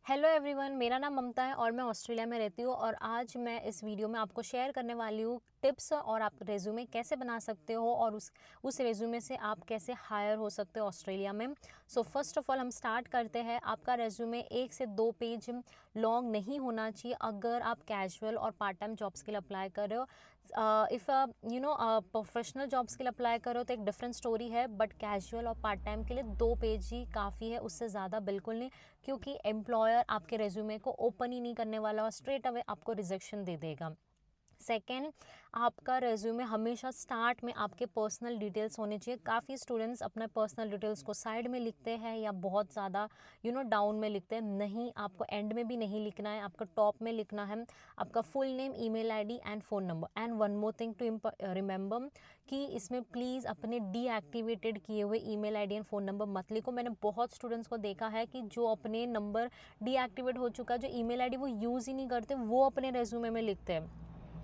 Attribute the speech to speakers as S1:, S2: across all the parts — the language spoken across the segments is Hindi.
S1: हेलो एवरीवन, मेरा नाम ममता है और मैं ऑस्ट्रेलिया में रहती हूँ। और आज मैं इस वीडियो में आपको शेयर करने वाली हूँ टिप्स और आप रेज्यूमे कैसे बना सकते हो और उस रेज्यूमे से आप कैसे हायर हो सकते हो ऑस्ट्रेलिया में। सो फर्स्ट ऑफ ऑल हम स्टार्ट करते हैं। आपका रेज्यूमे 1 से 2 पेज लॉन्ग नहीं होना चाहिए अगर आप कैजुअल और पार्ट टाइम जॉब्स के लिए अप्लाई कर रहे हो। इफ़ प्रोफेशनल जॉब्स के लिए अप्लाई करो तो एक डिफरेंट स्टोरी है, बट कैजुअल और पार्ट टाइम के लिए 2 पेज ही काफ़ी है, उससे ज़्यादा बिल्कुल नहीं। क्योंकि एम्प्लॉयर आपके रेज्यूमे को ओपन ही नहीं करने वाला और स्ट्रेट अवे आपको रिजेक्शन दे देगा। सेकेंड, आपका रेज्यूमे हमेशा स्टार्ट में आपके पर्सनल डिटेल्स होने चाहिए। काफ़ी स्टूडेंट्स अपने पर्सनल डिटेल्स को साइड में लिखते हैं या बहुत ज़्यादा डाउन में लिखते हैं। नहीं, आपको एंड में भी नहीं लिखना है, आपको टॉप में लिखना है। आपका full name, email ID and phone number. And one more thing to remember कि इसमें प्लीज़ अपने डीएक्टिवेटेड किए हुए email ID and phone number मत लिखो। मैंने बहुत स्टूडेंट्स को देखा है कि जो अपने नंबर डीएक्टिवेट हो चुका है, जो ईमेल आईडी वो यूज़ ही नहीं करते, वो अपने रेज्यूमे में लिखते हैं।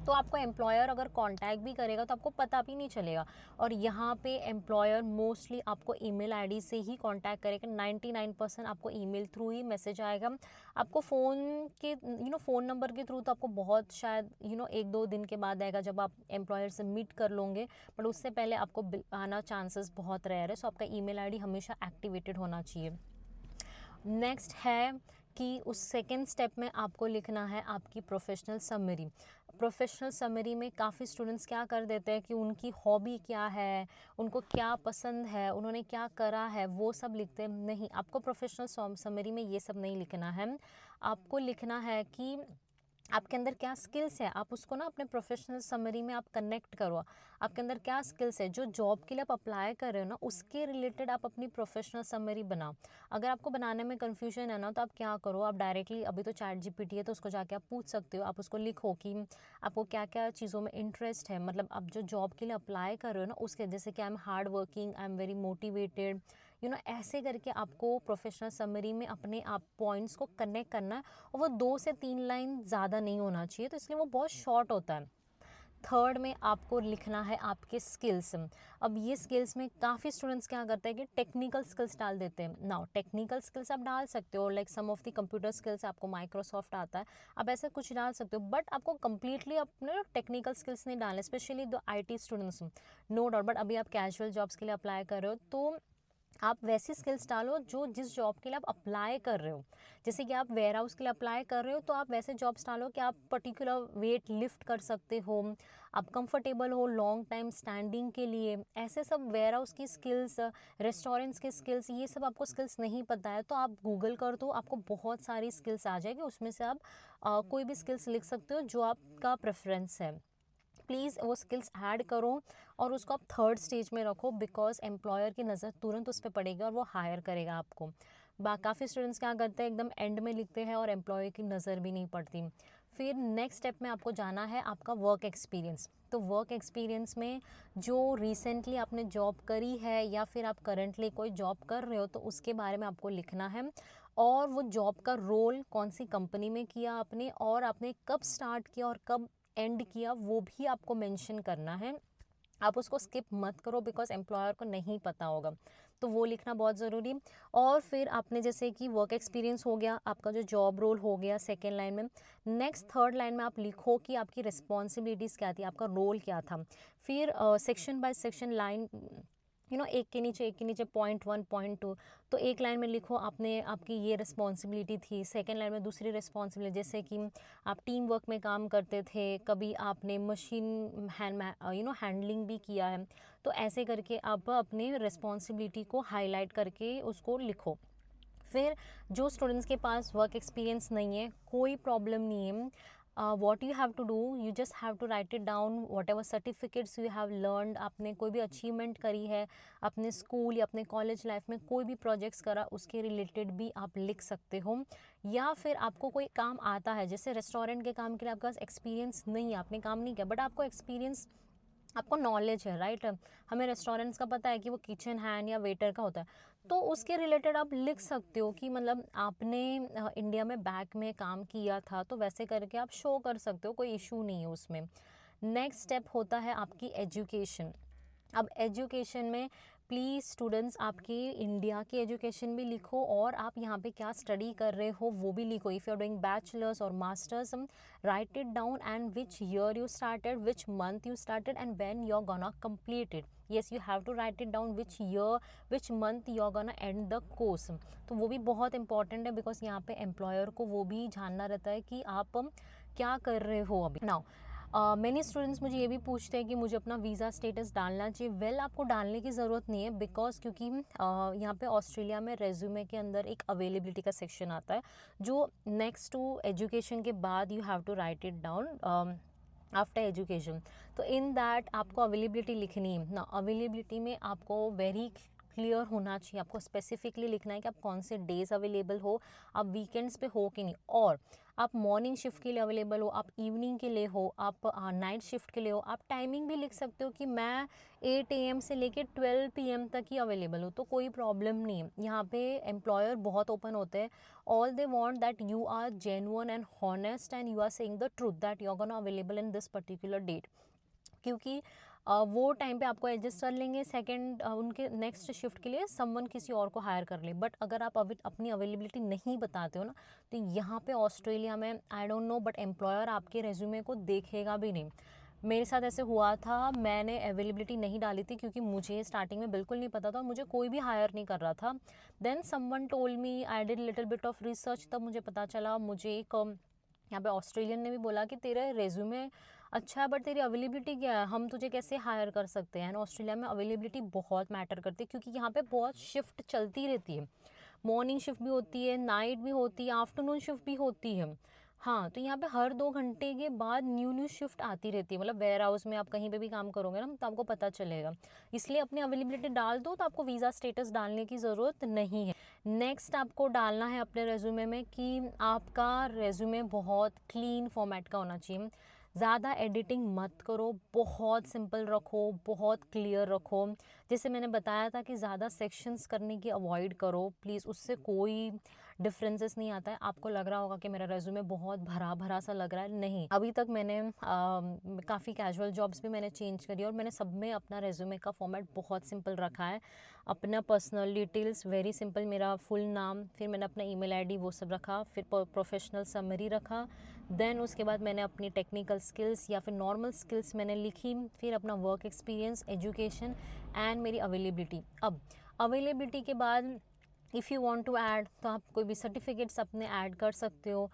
S1: तो आपको एम्प्लॉयर अगर कांटेक्ट भी करेगा तो आपको पता भी नहीं चलेगा। और यहाँ पे एम्प्लॉयर मोस्टली आपको ईमेल आईडी से ही कांटेक्ट करेगा। 99% आपको ईमेल थ्रू ही मैसेज आएगा। आपको फ़ोन के फ़ोन नंबर के थ्रू तो आपको बहुत शायद 1-2 दिन के बाद आएगा जब आप एम्प्लॉयर से मीट कर लोगे, बट उससे पहले आपको आना चांसेस बहुत रेयर है। सो आपका ईमेल आईडी हमेशा एक्टिवेटेड होना चाहिए। नेक्स्ट है कि उस सेकेंड स्टेप में आपको लिखना है आपकी प्रोफेशनल समरी। प्रोफेशनल समरी में काफ़ी स्टूडेंट्स क्या कर देते हैं कि उनकी हॉबी क्या है, उनको क्या पसंद है, उन्होंने क्या करा है, वो सब लिखते हैं। नहीं, आपको प्रोफेशनल समरी में ये सब नहीं लिखना है। आपको लिखना है कि आपके अंदर क्या स्किल्स है, आप उसको ना अपने प्रोफेशनल समरी में आप कनेक्ट करो। आपके अंदर क्या स्किल्स है, जो जॉब के लिए आप अप्लाई कर रहे हो ना, उसके रिलेटेड आप अपनी प्रोफेशनल समरी बनाओ। अगर आपको बनाने में कन्फ्यूजन है ना, तो आप क्या करो, आप डायरेक्टली, अभी तो चैट जीपीटी है तो उसको जाके आप पूछ सकते हो। आप उसको लिखो कि आपको क्या क्या चीज़ों में इंटरेस्ट है, मतलब आप जो जॉब के लिए अप्लाई कर रहे हो ना उसके, जैसे कि I am hard working, I am very motivated, ऐसे करके आपको प्रोफेशनल समरी में अपने आप पॉइंट्स को कनेक्ट करना है। और वो 2 से 3 लाइन ज़्यादा नहीं होना चाहिए, तो इसलिए वो बहुत शॉर्ट होता है। थर्ड में आपको लिखना है आपके स्किल्स। अब ये स्किल्स में काफ़ी स्टूडेंट्स क्या करते हैं कि टेक्निकल स्किल्स डाल देते हैं। नाउ टेक्निकल स्किल्स आप डाल सकते हो, like some of the computer skills, आपको माइक्रोसॉफ्ट आता है, आप ऐसा कुछ डाल सकते हो, बट आपको कंप्लीटली अपने टेक्निकल स्किल्स नहीं डालने, specially the IT students. No doubt, but अभी आप कैजुअल जॉब्स के लिए अप्लाई कर रहे हो तो आप वैसी स्किल्स डालो जो जिस जॉब के लिए आप अप्लाई कर रहे हो। जैसे कि आप वेयर हाउस के लिए अप्लाई कर रहे हो तो आप वैसे जॉब्स डालो कि आप पर्टिकुलर वेट लिफ्ट कर सकते हो, आप कंफर्टेबल हो लॉन्ग टाइम स्टैंडिंग के लिए। ऐसे सब वेयर हाउस की स्किल्स, रेस्टोरेंट्स की स्किल्स, ये सब आपको स्किल्स नहीं पता है तो आप गूगल कर दो, आपको बहुत सारी स्किल्स आ जाएगी। उसमें से आप कोई भी स्किल्स लिख सकते हो जो आपका प्रेफरेंस है। प्लीज़ वो स्किल्स ऐड करो और उसको आप थर्ड स्टेज में रखो, बिकॉज एम्प्लॉयर की नज़र तुरंत उस पर पड़ेगी और वो हायर करेगा आपको। काफ़ी स्टूडेंट्स क्या करते हैं, एकदम एंड में लिखते हैं और एम्प्लॉयर की नज़र भी नहीं पड़ती। फिर नेक्स्ट स्टेप में आपको जाना है आपका वर्क एक्सपीरियंस। तो वर्क एक्सपीरियंस में जो रिसेंटली आपने जॉब करी है या फिर आप करंटली कोई जॉब कर रहे हो तो उसके बारे में आपको लिखना है। और वो जॉब का रोल कौन सी कंपनी में किया आपने, और आपने कब स्टार्ट किया और कब एंड किया, वो भी आपको मेंशन करना है। आप उसको स्किप मत करो, बिकॉज एम्प्लॉयर को नहीं पता होगा, तो वो लिखना बहुत ज़रूरी। और फिर आपने जैसे कि वर्क एक्सपीरियंस हो गया, आपका जो जॉब रोल हो गया सेकेंड लाइन में। नेक्स्ट थर्ड लाइन में आप लिखो कि आपकी रिस्पॉन्सिबिलिटीज़ क्या थी, आपका रोल क्या था। फिर सेक्शन बाय सेक्शन लाइन, एक के नीचे पॉइंट 1 पॉइंट 2। तो एक लाइन में लिखो आपने, आपकी ये रिस्पॉन्सिबिलिटी थी, सेकेंड लाइन में दूसरी रिस्पॉन्सिबिलिटी, जैसे कि आप टीम वर्क में काम करते थे, कभी आपने मशीन हैंडलिंग भी किया है। तो ऐसे करके आप अपने रिस्पॉन्सिबिलिटी को हाईलाइट करके उसको लिखो। फिर जो स्टूडेंट्स के पास वर्क एक्सपीरियंस नहीं है, कोई प्रॉब्लम नहीं है। What you have to do, you just have to write it down, whatever certificates you have learned, आपने कोई भी अचीवमेंट करी है अपने स्कूल या अपने कॉलेज लाइफ में, कोई भी प्रोजेक्ट्स करा, उसके रिलेटेड भी आप लिख सकते हो। या फिर आपको कोई काम आता है, जैसे रेस्टोरेंट के काम के लिए आपके पास एक्सपीरियंस नहीं है, आपने काम नहीं किया, बट आपको एक्सपीरियंस, आपको नॉलेज है, राइट। हमें रेस्टोरेंट्स का पता है कि वो किचन हैंड या वेटर का होता है, तो उसके रिलेटेड आप लिख सकते हो कि मतलब आपने इंडिया में बैक में काम किया था, तो वैसे करके आप शो कर सकते हो, कोई इशू नहीं है उसमें। नेक्स्ट स्टेप होता है आपकी एजुकेशन। अब एजुकेशन में प्लीज़ स्टूडेंट्स आपके इंडिया की एजुकेशन भी लिखो और आप यहाँ पे क्या स्टडी कर रहे हो वो भी लिखो. If you are doing bachelors और masters, write it down and which year you started, which month you started and when you are gonna complete it. Yes, you have to write it down which year which month you are gonna end the course. तो वो भी बहुत इंपॉर्टेंट है बिकॉज यहाँ पे एम्प्लॉयर को वो भी जानना रहता है कि आप क्या कर रहे हो अभी. नाउ मैनी स्टूडेंट्स मुझे ये भी पूछते हैं कि मुझे अपना वीज़ा स्टेटस डालना चाहिए. वेल, आपको डालने की ज़रूरत नहीं है बिकॉज क्योंकि यहाँ पे ऑस्ट्रेलिया में रेज्यूमे के अंदर एक अवेलेबिलिटी का सेक्शन आता है जो नेक्स्ट टू एजुकेशन के बाद you have to write it down after education. तो इन दैट आपको अवेलेबिलिटी लिखनी है ना. अवेलेबिलिटी में आपको वेरी क्लियर होना चाहिए. आपको स्पेसिफिकली लिखना है कि आप कौन से डेज अवेलेबल हो, आप वीकेंड्स पे हो कि नहीं, और आप मॉर्निंग शिफ्ट के लिए अवेलेबल हो, आप इवनिंग के लिए हो, आप नाइट शिफ्ट के लिए हो. आप टाइमिंग भी लिख सकते हो कि मैं 8 AM से लेके 12 PM तक ही अवेलेबल हो, तो कोई प्रॉब्लम नहीं है. यहाँ पे एम्प्लॉयर बहुत ओपन होते हैं. All they want that you are genuine and honest and you are saying the truth that you are gonna available in this particular date. क्योंकि वो टाइम पे आपको एडजस्ट कर लेंगे. सेकंड, उनके नेक्स्ट शिफ्ट के लिए समवन किसी और को हायर कर ले. बट अगर आप अपनी अवेलेबिलिटी नहीं बताते हो ना, तो यहाँ पे ऑस्ट्रेलिया में I don't know but employer आपके रेज्यूमे को देखेगा भी नहीं. मेरे साथ ऐसे हुआ था. मैंने अवेलेबिलिटी नहीं डाली थी क्योंकि मुझे स्टार्टिंग में बिल्कुल नहीं पता था, मुझे कोई भी हायर नहीं कर रहा था. Then someone told me, I did little bit of research, तब मुझे पता चला. मुझे एक यहाँ पे ऑस्ट्रेलियन ने भी बोला कि तेरा रेज्यूमे अच्छा है बट तेरी अवेलेबिलिटी क्या है, हम तुझे कैसे हायर कर सकते हैं. ऑस्ट्रेलिया में अवेलेबिलिटी बहुत मैटर करती है क्योंकि यहाँ पे बहुत शिफ्ट चलती रहती है. मॉर्निंग शिफ्ट भी होती है, नाइट भी होती है, आफ्टरनून शिफ्ट भी होती है. हाँ, तो यहाँ पे हर 2 घंटे के बाद न्यू शिफ्ट आती रहती है. मतलब वेयर हाउस में आप कहीं पे भी काम करोगे ना तो आपको पता चलेगा. इसलिए अपनी अवेलेबिलिटी डाल दो तो आपको वीज़ा स्टेटस डालने की ज़रूरत नहीं है. नेक्स्ट आपको डालना है अपने रेज्यूमे में कि आपका रेज्यूमे बहुत क्लीन फॉर्मेट का होना चाहिए. ज़्यादा एडिटिंग मत करो, बहुत सिंपल रखो, बहुत क्लियर रखो. जैसे मैंने बताया था कि ज़्यादा सेक्शंस करने की अवॉइड करो प्लीज़, उससे कोई डिफरेंसेस नहीं आता है. आपको लग रहा होगा कि मेरा रेज्यूमे बहुत भरा भरा सा लग रहा है, नहीं. अभी तक मैंने काफ़ी कैजुअल जॉब्स भी मैंने चेंज करी और मैंने सब में अपना रेज्यूमे का फॉर्मेट बहुत सिंपल रखा है. अपना पर्सनल डिटेल्स वेरी सिंपल, मेरा फुल नाम, फिर मैंने अपना ईमेल आईडी वो सब रखा, फिर प्रोफेशनल समरी रखा. देन उसके बाद मैंने अपनी टेक्निकल स्किल्स या फिर नॉर्मल स्किल्स मैंने लिखी, फिर अपना वर्क एक्सपीरियंस, एजुकेशन एंड मेरी अवेलेबिलिटी. अब अवेलेबिलिटी के बाद if you want to add तो आप कोई भी सर्टिफिकेट्स अपने ऐड कर सकते हो,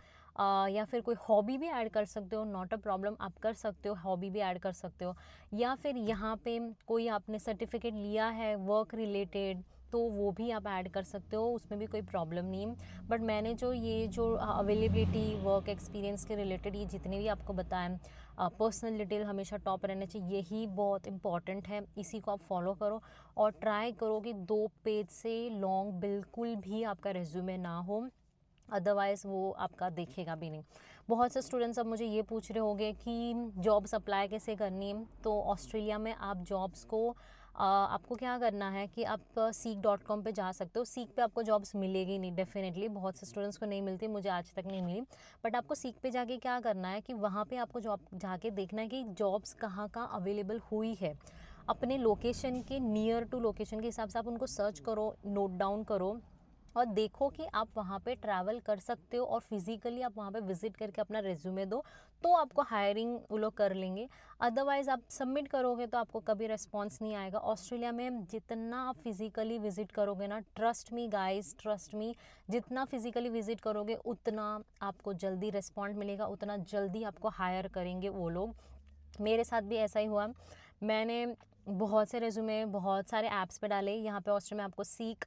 S1: या फिर कोई हॉबी भी ऐड कर सकते हो. नॉट अ प्रॉब्लम, आप कर सकते हो, हॉबी भी ऐड कर सकते हो. या फिर यहाँ पे कोई आपने सर्टिफिकेट लिया है वर्क रिलेटेड तो वो भी आप ऐड कर सकते हो, उसमें भी कोई प्रॉब्लम नहीं है. बट मैंने जो अवेलेबिलिटी, वर्क एक्सपीरियंस के रिलेटेड ये जितने भी आपको बताएं, पर्सनल डिटेल हमेशा टॉप रहने चाहिए, यही बहुत इंपॉर्टेंट है. इसी को आप फॉलो करो और ट्राई करो कि 2 पेज से लॉन्ग बिल्कुल भी आपका रेज्यूमे ना हो, अदरवाइज़ वो आपका देखेगा भी नहीं. बहुत से स्टूडेंट्स अब मुझे ये पूछ रहे होंगे कि जॉब्स अप्लाई कैसे करनी है. तो ऑस्ट्रेलिया में आप जॉब्स को आपको क्या करना है कि आप seek.com पे जा सकते हो. सीक पे आपको जॉब्स मिलेगी नहीं डेफिनेटली, बहुत से स्टूडेंट्स को नहीं मिलती, मुझे आज तक नहीं मिली. बट आपको सीक पे जाके क्या करना है कि वहाँ पे आपको जॉब जाके देखना है कि जॉब्स कहाँ कहाँ अवेलेबल हुई है. अपने लोकेशन के नियर टू लोकेशन के हिसाब से आप उनको सर्च करो, नोट डाउन करो और देखो कि आप वहाँ पे ट्रैवल कर सकते हो और फिज़िकली आप वहाँ पे विज़िट करके अपना रिज्यूमे दो तो आपको हायरिंग वो लोग कर लेंगे. अदरवाइज़ आप सबमिट करोगे तो आपको कभी रिस्पॉन्स नहीं आएगा. ऑस्ट्रेलिया में जितना आप फिज़िकली विज़िट करोगे ना, trust me guys, trust me, जितना फिज़िकली विज़िट करोगे उतना आपको जल्दी रिस्पॉन्ड मिलेगा, उतना जल्दी आपको हायर करेंगे वो लोग. मेरे साथ भी ऐसा ही हुआ. मैंने बहुत से रेज्यूमे बहुत सारे ऐप्स पे डाले. यहाँ पे ऑस्ट्रेलिया में आपको सीक,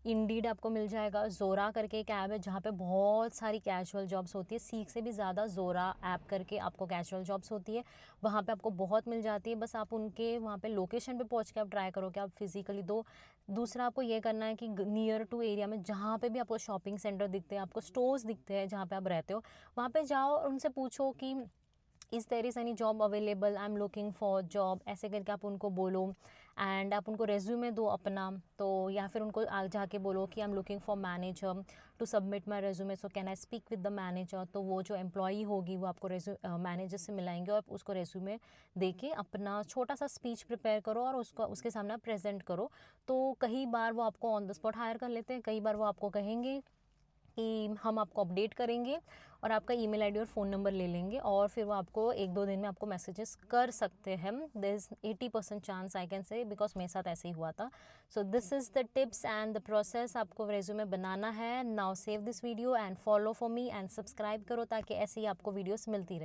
S1: इंडीड आपको मिल जाएगा, ज़ोरा करके एक ऐप है जहाँ पे बहुत सारी कैजुअल जॉब्स होती है. सीक से भी ज़्यादा ज़ोरा ऐप करके आपको कैजुअल जॉब्स होती है, वहाँ पे आपको बहुत मिल जाती है. बस आप उनके वहाँ पे लोकेशन पे पहुँच के आप ट्राई करो कि आप फिज़िकली दो. दूसरा आपको ये करना है कि नियर टू एरिया में जहाँ पे भी आपको शॉपिंग सेंटर दिखते हैं, आपको स्टोर्स दिखते हैं जहाँ पे आप रहते हो, वहाँ पे जाओ और उनसे पूछो कि is there is any job available, I am looking for job, ऐसे करके आप उनको बोलो. एंड आप उनको रेज्यूमे दो अपना, तो या फिर उनको जाके बोलो कि I am looking for manager to submit my resume, so can I speak with the manager. तो वो जो एम्प्लॉई होगी वो आपको मैनेजर से मिलाएंगे और उसको रेज्यूमे दे के अपना छोटा सा स्पीच प्रिपेयर करो और उसके सामने आप प्रेजेंट करो। तो कई बार वो आपको ऑन द स्पॉट हायर कर लेते हैं, कई बार वो आपको कहेंगे कि हम आपको अपडेट करेंगे और आपका ईमेल आईडी और फ़ोन नंबर ले लेंगे, और फिर वो आपको 1-2 दिन में आपको मैसेजेस कर सकते हैं। There is 80% chance I can say, because मेरे साथ ऐसे ही हुआ था। So this is the tips and the process. आपको रेज्यूमे बनाना है। Now save this video and follow for me and subscribe करो ताकि ऐसे ही आपको वीडियोस मिलती रहे।